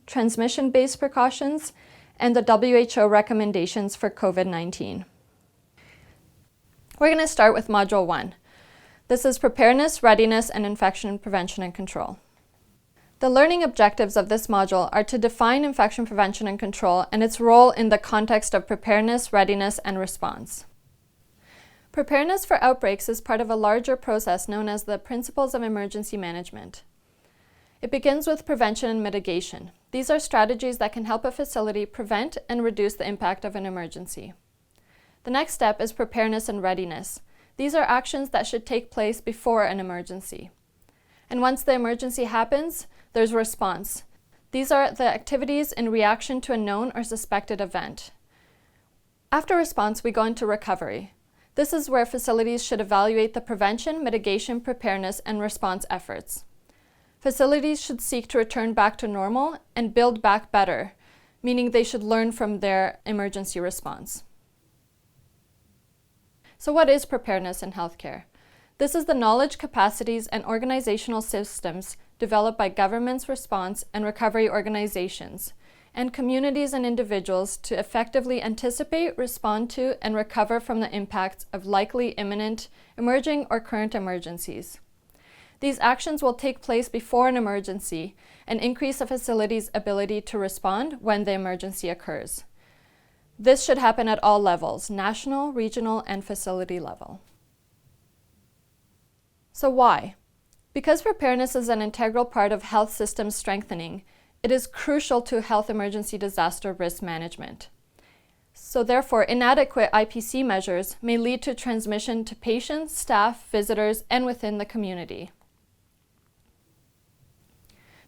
transmission-based precautions, and the WHO recommendations for COVID-19. We're going to start with Module 1. This is Preparedness, Readiness, and Infection Prevention and Control. The learning objectives of this module are to define infection prevention and control and its role in the context of preparedness, readiness, and response. Preparedness for outbreaks is part of a larger process known as the Principles of Emergency Management. It begins with prevention and mitigation. These are strategies that can help a facility prevent and reduce the impact of an emergency. The next step is preparedness and readiness. These are actions that should take place before an emergency. And once the emergency happens, there's response. These are the activities in reaction to a known or suspected event. After response, we go into recovery. This is where facilities should evaluate the prevention, mitigation, preparedness, and response efforts. Facilities should seek to return back to normal and build back better, meaning they should learn from their emergency response. So what is preparedness in healthcare? This is the knowledge, capacities, and organizational systems developed by governments, response, and recovery organizations, and communities and individuals to effectively anticipate, respond to, and recover from the impacts of likely imminent, emerging, or current emergencies. These actions will take place before an emergency and increase a facility's ability to respond when the emergency occurs. This should happen at all levels, national, regional, and facility level. So why? Because preparedness is an integral part of health systems strengthening, it is crucial to health emergency disaster risk management. So therefore, inadequate IPC measures may lead to transmission to patients, staff, visitors, and within the community.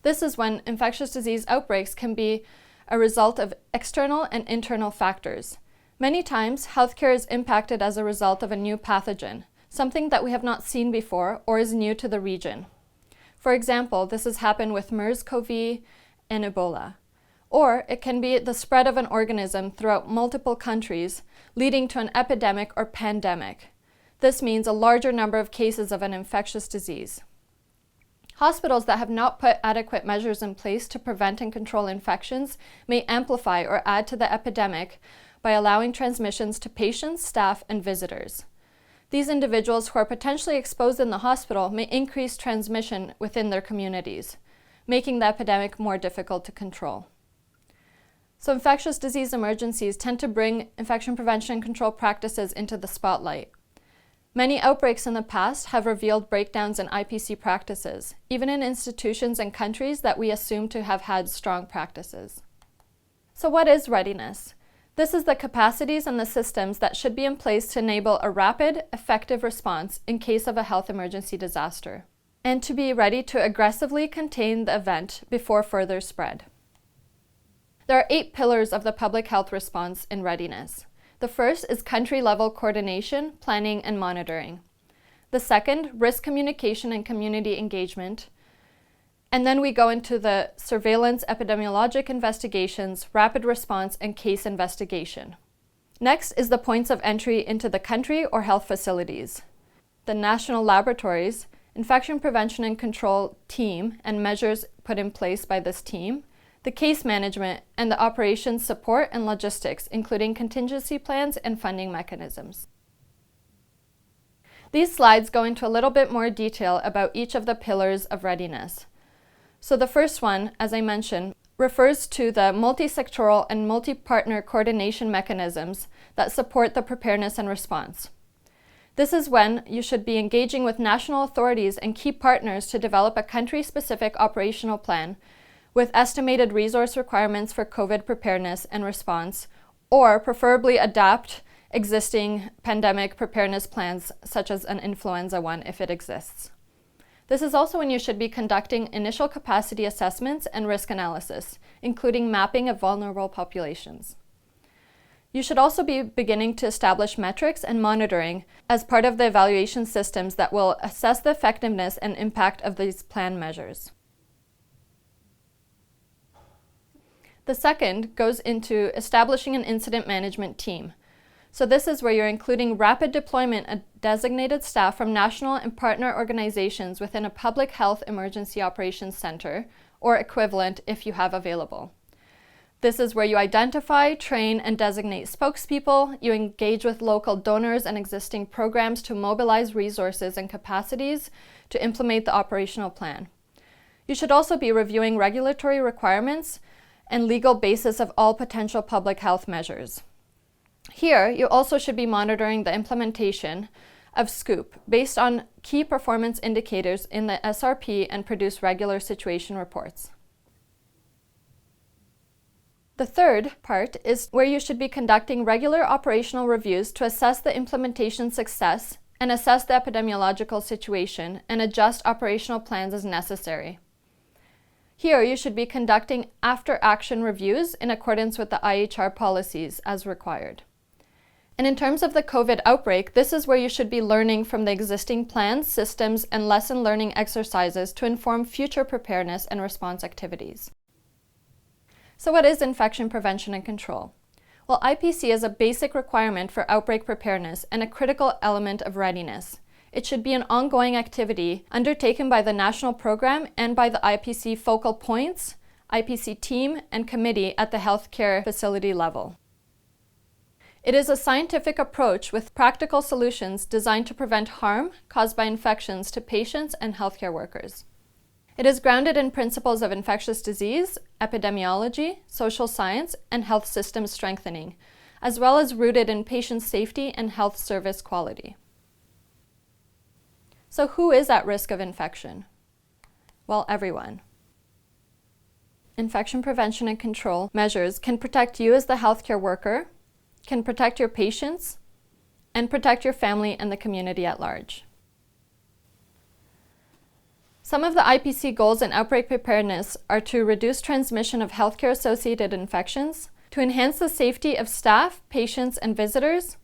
This is when infectious disease outbreaks can be a result of external and internal factors. Many times, healthcare is impacted as a result of a new pathogen, something that we have not seen before or is new to the region. For example, this has happened with MERS-CoV and Ebola. Or it can be the spread of an organism throughout multiple countries, leading to an epidemic or pandemic. This means a larger number of cases of an infectious disease. Hospitals that have not put adequate measures in place to prevent and control infections may amplify or add to the epidemic by allowing transmissions to patients, staff, and visitors. These individuals who are potentially exposed in the hospital may increase transmission within their communities, making the epidemic more difficult to control. So infectious disease emergencies tend to bring infection prevention and control practices into the spotlight. Many outbreaks in the past have revealed breakdowns in IPC practices, even in institutions and countries that we assume to have had strong practices. So what is readiness? This is the capacities and the systems that should be in place to enable a rapid, effective response in case of a health emergency disaster, and to be ready to aggressively contain the event before further spread. There are 8 pillars of the public health response in readiness. The first is country-level coordination, planning, and monitoring. The second, risk communication and community engagement. And then we go into the surveillance, epidemiologic investigations, rapid response, and case investigation. Next is the points of entry into the country or health facilities. The national laboratories, infection prevention and control team, and measures put in place by this team, the case management, and the operations support and logistics, including contingency plans and funding mechanisms. These slides go into a little bit more detail about each of the pillars of readiness. So the first one, as I mentioned, refers to the multi-sectoral and multi-partner coordination mechanisms that support the preparedness and response. This is when you should be engaging with national authorities and key partners to develop a country-specific operational plan with estimated resource requirements for COVID preparedness and response, or preferably adapt existing pandemic preparedness plans, such as an influenza one if it exists. This is also when you should be conducting initial capacity assessments and risk analysis, including mapping of vulnerable populations. You should also be beginning to establish metrics and monitoring as part of the evaluation systems that will assess the effectiveness and impact of these plan measures. The second goes into establishing an incident management team. So this is where you're including rapid deployment of designated staff from national and partner organizations within a public health emergency operations center, or equivalent if you have available. This is where you identify, train, and designate spokespeople. You engage with local donors and existing programs to mobilize resources and capacities to implement the operational plan. You should also be reviewing regulatory requirements and legal basis of all potential public health measures. Here, you also should be monitoring the implementation of SCOOP based on key performance indicators in the SRP and produce regular situation reports. The third part is where you should be conducting regular operational reviews to assess the implementation success and assess the epidemiological situation and adjust operational plans as necessary. Here, you should be conducting after-action reviews in accordance with the IHR policies as required. And in terms of the COVID outbreak, this is where you should be learning from the existing plans, systems, and lesson learning exercises to inform future preparedness and response activities. So what is infection prevention and control? Well, IPC is a basic requirement for outbreak preparedness and a critical element of readiness. It should be an ongoing activity undertaken by the national program and by the IPC focal points, IPC team, and committee at the healthcare facility level. It is a scientific approach with practical solutions designed to prevent harm caused by infections to patients and healthcare workers. It is grounded in principles of infectious disease, epidemiology, social science, and health system strengthening, as well as rooted in patient safety and health service quality. So who is at risk of infection? Well, everyone. Infection prevention and control measures can protect you as the healthcare worker, can protect your patients, and protect your family and the community at large. Some of the IPC goals in outbreak preparedness are to reduce transmission of healthcare-associated infections, to enhance the safety of staff, patients, and visitors,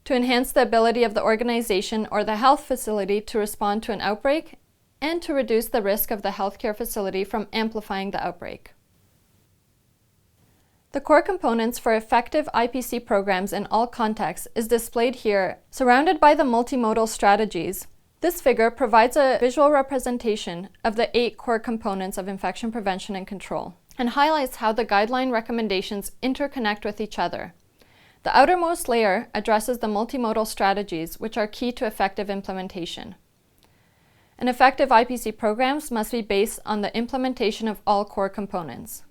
to enhance the ability of the organization or the health facility to respond to an outbreak, and to reduce the risk of the healthcare facility from amplifying the outbreak. The core components for effective IPC programs in all contexts is displayed here, surrounded by the multimodal strategies. This figure provides a visual representation of the 8 core components of infection prevention and control, and highlights how the guideline recommendations interconnect with each other. The outermost layer addresses the multimodal strategies, which are key to effective implementation. And effective IPC programs must be based on the implementation of all core components.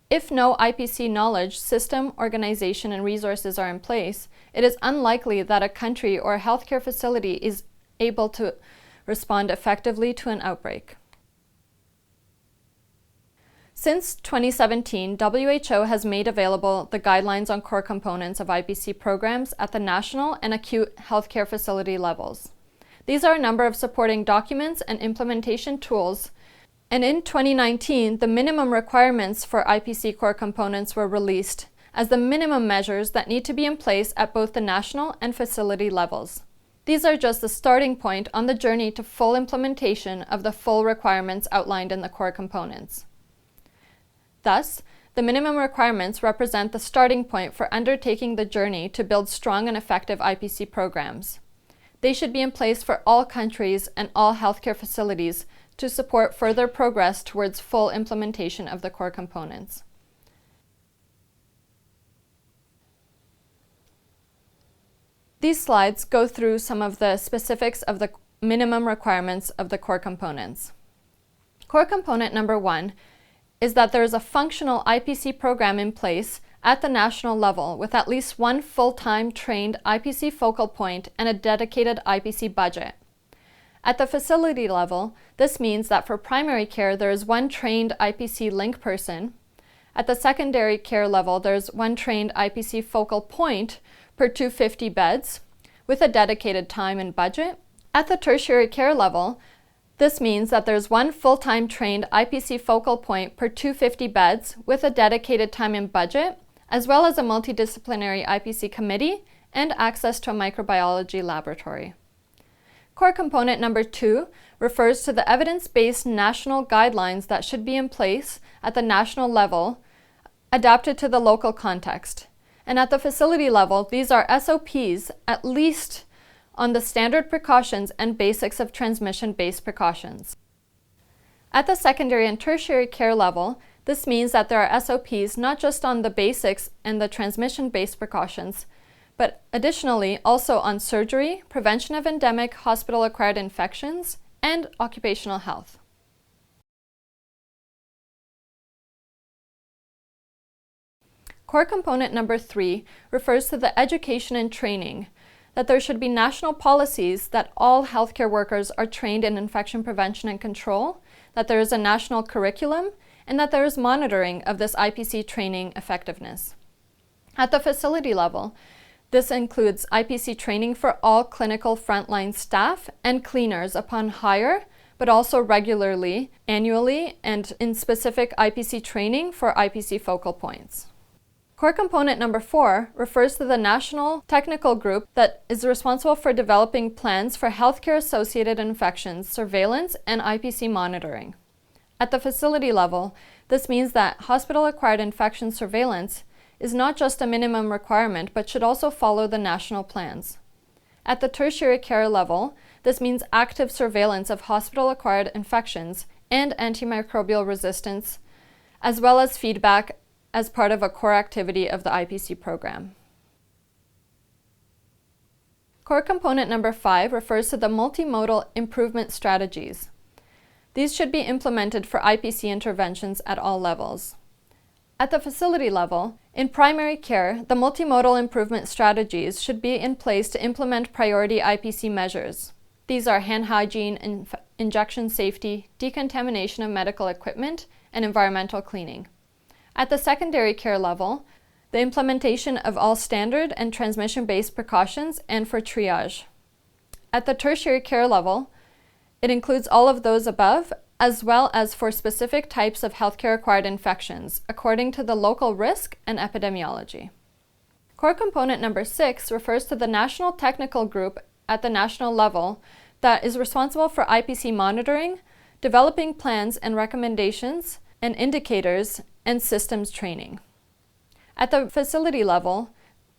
If no IPC knowledge, system, organization, and resources are in place, it is unlikely that a country or a healthcare facility is able to respond effectively to an outbreak. Since 2017, WHO has made available the guidelines on core components of IPC programs at the national and acute healthcare facility levels. These are a number of supporting documents and implementation tools, and in 2019, the minimum requirements for IPC core components were released as the minimum measures that need to be in place at both the national and facility levels. These are just the starting point on the journey to full implementation of the full requirements outlined in the core components. Thus, the minimum requirements represent the starting point for undertaking the journey to build strong and effective IPC programs. They should be in place for all countries and all healthcare facilities to support further progress towards full implementation of the core components. These slides go through some of the specifics of the minimum requirements of the core components. Core component number 1 is that there is a functional IPC program in place at the national level with at least one full-time trained IPC focal point and a dedicated IPC budget. At the facility level, this means that for primary care there is one trained IPC link person. At the secondary care level, there's one trained IPC focal point per 250 beds with a dedicated time and budget. At the tertiary care level, this means that there's one full-time trained IPC focal point per 250 beds with a dedicated time and budget, as well as a multidisciplinary IPC committee and access to a microbiology laboratory. Core component number 2 refers to the evidence-based national guidelines that should be in place at the national level, adapted to the local context. And at the facility level, these are SOPs, at least on the standard precautions and basics of transmission-based precautions. At the secondary and tertiary care level, this means that there are SOPs not just on the basics and the transmission-based precautions, but additionally also on surgery, prevention of endemic hospital-acquired infections, and occupational health. Core component number 3 refers to the education and training, that there should be national policies that all healthcare workers are trained in infection prevention and control, that there is a national curriculum, and that there is monitoring of this IPC training effectiveness. At the facility level, this includes IPC training for all clinical frontline staff and cleaners upon hire, but also regularly, annually, and in specific IPC training for IPC focal points. Core component number 4 refers to the national technical group that is responsible for developing plans for healthcare-associated infections, surveillance, and IPC monitoring. At the facility level, this means that hospital-acquired infection surveillance is not just a minimum requirement, but should also follow the national plans. At the tertiary care level, this means active surveillance of hospital-acquired infections and antimicrobial resistance, as well as feedback as part of a core activity of the IPC program. Core component number 5 refers to the multimodal improvement strategies. These should be implemented for IPC interventions at all levels. At the facility level, in primary care, the multimodal improvement strategies should be in place to implement priority IPC measures. These are hand hygiene, injection safety, decontamination of medical equipment, and environmental cleaning. At the secondary care level, the implementation of all standard and transmission-based precautions and for triage. At the tertiary care level, it includes all of those above, as well as for specific types of healthcare-acquired infections, according to the local risk and epidemiology. Core component number 6 refers to the national technical group at the national level that is responsible for IPC monitoring, developing plans and recommendations, and indicators, and systems training. At the facility level,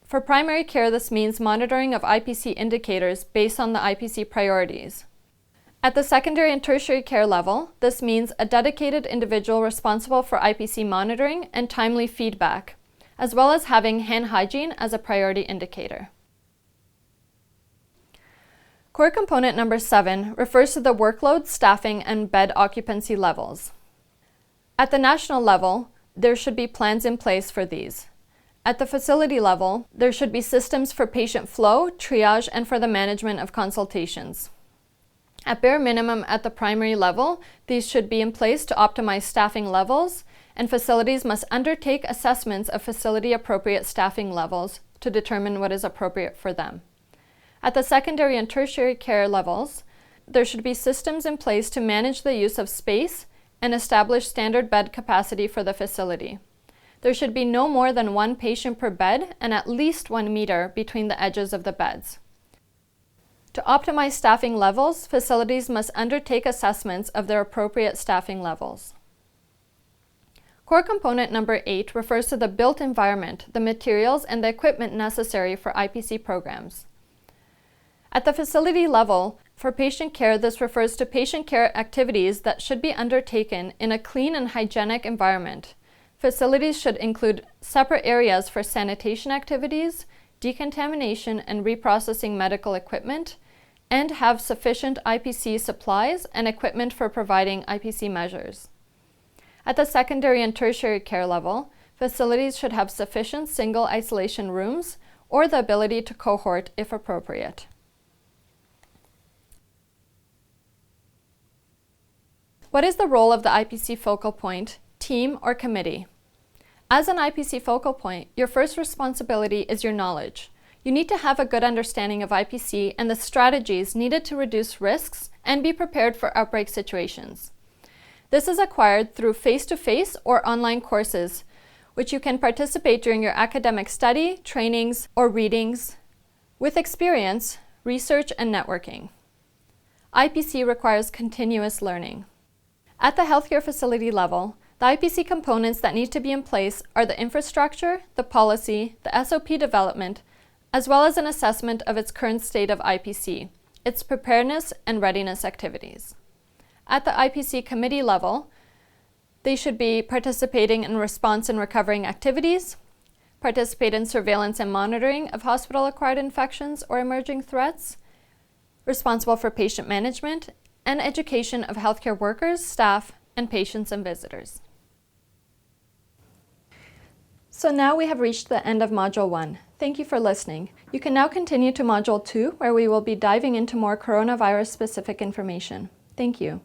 for primary care, this means monitoring of IPC indicators based on the IPC priorities. At the secondary and tertiary care level, this means a dedicated individual responsible for IPC monitoring and timely feedback, as well as having hand hygiene as a priority indicator. Core component number 7 refers to the workload, staffing, and bed occupancy levels. At the national level, there should be plans in place for these. At the facility level, there should be systems for patient flow, triage, and for the management of consultations. At bare minimum at the primary level, these should be in place to optimize staffing levels, and facilities must undertake assessments of facility-appropriate staffing levels to determine what is appropriate for them. At the secondary and tertiary care levels, there should be systems in place to manage the use of space and establish standard bed capacity for the facility. There should be no more than 1 patient per bed and at least 1 meter between the edges of the beds. To optimize staffing levels, facilities must undertake assessments of their appropriate staffing levels. Core component number 8 refers to the built environment, the materials, and the equipment necessary for IPC programs. At the facility level, for patient care, this refers to patient care activities that should be undertaken in a clean and hygienic environment. Facilities should include separate areas for sanitation activities, decontamination and reprocessing medical equipment, and have sufficient IPC supplies and equipment for providing IPC measures. At the secondary and tertiary care level, facilities should have sufficient single isolation rooms or the ability to cohort if appropriate. What is the role of the IPC focal point, team, or committee? As an IPC focal point, your first responsibility is your knowledge. You need to have a good understanding of IPC and the strategies needed to reduce risks and be prepared for outbreak situations. This is acquired through face-to-face or online courses, which you can participate during your academic study, trainings, or readings, with experience, research, and networking. IPC requires continuous learning. At the healthcare facility level, the IPC components that need to be in place are the infrastructure, the policy, the SOP development, as well as an assessment of its current state of IPC, its preparedness and readiness activities. At the IPC committee level, they should be participating in response and recovering activities, participate in surveillance and monitoring of hospital-acquired infections or emerging threats, responsible for patient management, and education of healthcare workers, staff, and patients and visitors. So now we have reached the end of Module 1. Thank you for listening. You can now continue to Module 2, where we will be diving into more coronavirus-specific information. Thank you.